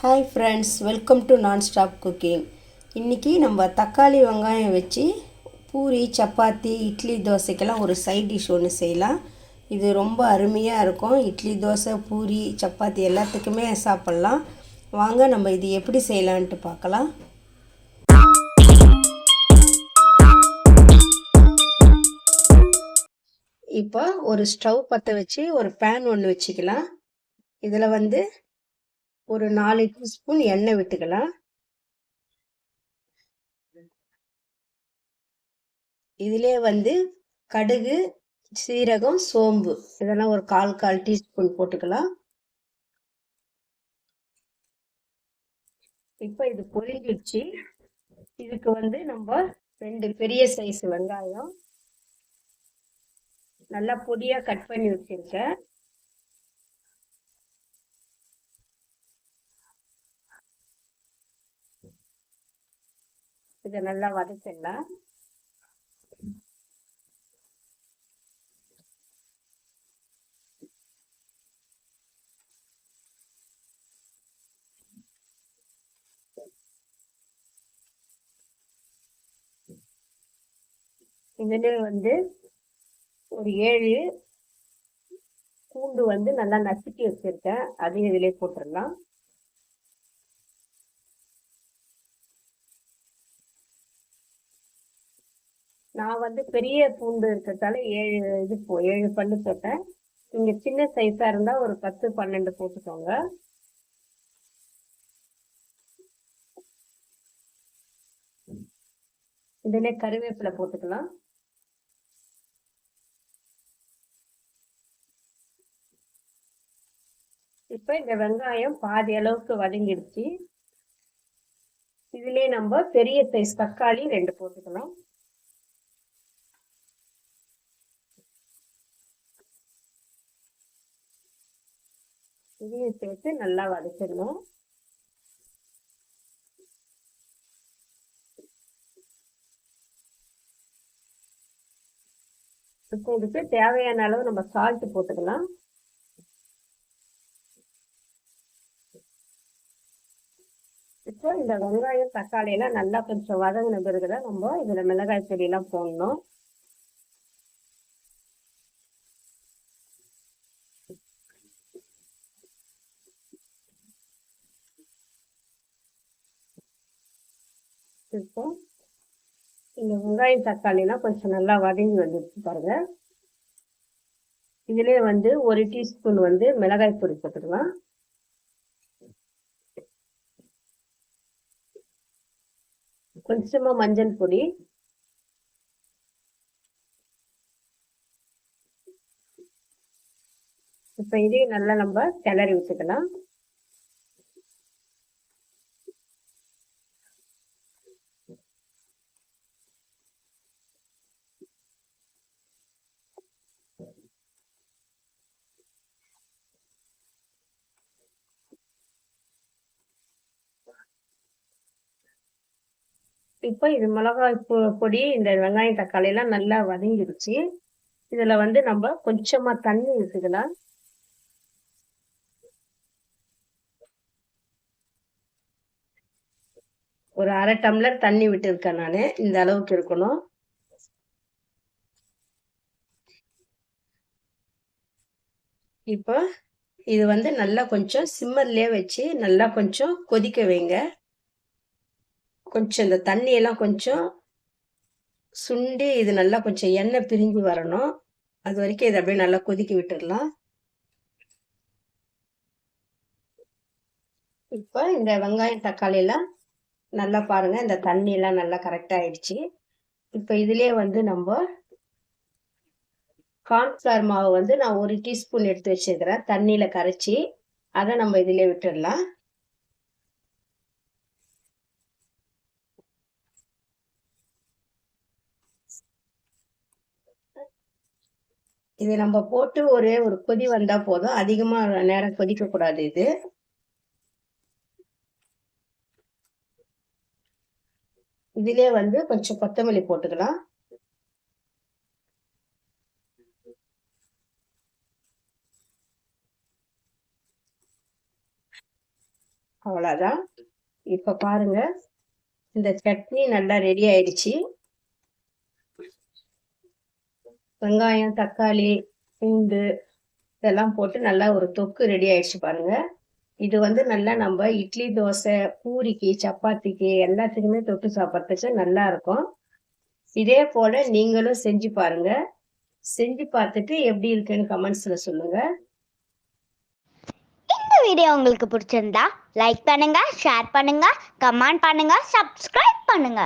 Hi friends, welcome to non stop cooking. இன்றைக்கி நம்ம தக்காளி வெங்காயம் வச்சு பூரி, சப்பாத்தி, இட்லி, தோசைக்கெல்லாம் ஒரு சைட் டிஷ் ஒன்று செய்யலாம். இது ரொம்ப அருமையாக இருக்கும். இட்லி, தோசை, பூரி, சப்பாத்தி எல்லாத்துக்குமே சாப்பிட்லாம். வாங்க நம்ம இது எப்படி செய்யலான்ட்டு பார்க்கலாம். இப்போ ஒரு ஸ்டவ் பற்ற வச்சு ஒரு பேன் ஒன்று வச்சுக்கலாம். இதில் ஒரு 4 டீஸ்பூன் எண்ணெய் விட்டுக்கலாம். இதிலே கடுகு, சீரகம், சோம்பு இதெல்லாம் ஒரு கால் டீஸ்பூன் போட்டுக்கலாம். இப்போ இது பொரிஞ்சிடுச்சு. இதுக்கு நம்ம 2 பெரிய சைஸ் வெங்காயம் நல்லா பொடியா கட் பண்ணி வச்சிருக்கேன். இதை நல்லா வதக்கிடலாம். இதுல ஒரு 7 பூண்டு நல்லா நசுக்கி வச்சிருக்கேன். அதையும் இதிலே போட்டுடலாம். நான் பெரிய பூண்டு இருக்கிறதால 7 பல்லு போட்டேன். நீங்க சின்ன சைஸா இருந்தா ஒரு 10, 12 போட்டுக்கோங்க. இதுல கருவேப்பிலை போட்டுக்கலாம். இப்ப இந்த வெங்காயம் பாதி அளவுக்கு வதங்கிடுச்சு. இதுலயே நம்ம பெரிய சைஸ் தக்காளி 2 போட்டுக்கலாம். இதையும் சேர்த்து நல்லா வதக்கிடணும். இப்போ இதுக்கு தேவையான அளவு நம்ம சால்ட் போட்டுக்கலாம். இப்போ இந்த வெங்காயம், தக்காளி எல்லாம் நல்லா கொஞ்சம் வதங்கின பிறகுதான் நம்ம இதுல மிளகாய் பொடி எல்லாம் போடணும். இப்போ இந்த வெங்காயம், தக்காளி எல்லாம் கொஞ்சம் நல்லா வதங்கி வந்துருச்சு பாருங்க. இதுலயே 1 டீஸ்பூன் மிளகாய் பொடி போட்டுக்கலாம். கொஞ்சமா மஞ்சள் பொடி, இப்ப இதையும் நல்லா நம்ம கிளறி வச்சுக்கலாம். இப்போ இது மிளகாய் பொடி, இந்த வெங்காயம், தக்காளி எல்லாம் நல்லா வதங்கிடுச்சு. இதுல நம்ம கொஞ்சமா தண்ணி ஊற்றிக்கலாம். ஒரு 1/2 டம்ளர் தண்ணி விட்டு இருக்கேன் நானு. இந்த அளவுக்கு இருக்கணும். இப்போ இது நல்லா கொஞ்சம் சிம்மர்லயே வச்சு நல்லா கொஞ்சம் கொதிக்க வைங்க. கொஞ்சம் இந்த தண்ணி எல்லாம் கொஞ்சம் சுண்டி இது நல்லா கொஞ்சம் எண்ணெய் பிரிஞ்சு வரணும். அது வரைக்கும் இதை அப்படியே நல்லா கொதிக்க விட்டுடலாம். இப்போ இந்த வெங்காயம், தக்காளி எல்லாம் நல்லா பாருங்க, இந்த தண்ணி எல்லாம் நல்லா கரெக்டா ஆயிடுச்சு. இப்போ இதுலயே நம்ம கார்ன்ஃபிளவர் மாவு நான் 1 டீஸ்பூன் எடுத்து வச்சிருக்கிறேன், தண்ணியில கரைச்சி. அதை நம்ம இதுலயே விட்டுடலாம். இதை நம்ம போட்டு ஒரே ஒரு கொதி வந்தா போதும். அதிகமா நேரம் கொதிக்க கூடாது. இது இதுலயே கொஞ்சம் கொத்தமல்லி போட்டுக்கலாம். அவ்வளோதான். இப்போ பாருங்க, இந்த சட்னி நல்லா ரெடி ஆயிடுச்சு. வெங்காயம், தக்காளி, பூண்டு இதெல்லாம் போட்டு நல்லா ஒரு தொக்கு ரெடி ஆயிடுச்சு பாருங்க. இது வந்து நல்லா நம்ம இட்லி, தோசை, பூரிக்கு, சப்பாத்திக்கு எல்லாத்துக்குமே தொட்டு சாப்பிட்றதுக்கு நல்லா இருக்கும். இதே போல நீங்களும் செஞ்சு பாருங்க. செஞ்சு பார்த்துட்டு எப்படி இருக்குன்னு கமெண்ட்ஸ்ல சொல்லுங்க. இந்த வீடியோ உங்களுக்கு பிடிச்சிருந்தா லைக் பண்ணுங்க, ஷேர் பண்ணுங்க, கமெண்ட் பண்ணுங்க, சப்ஸ்கிரைப் பண்ணுங்க.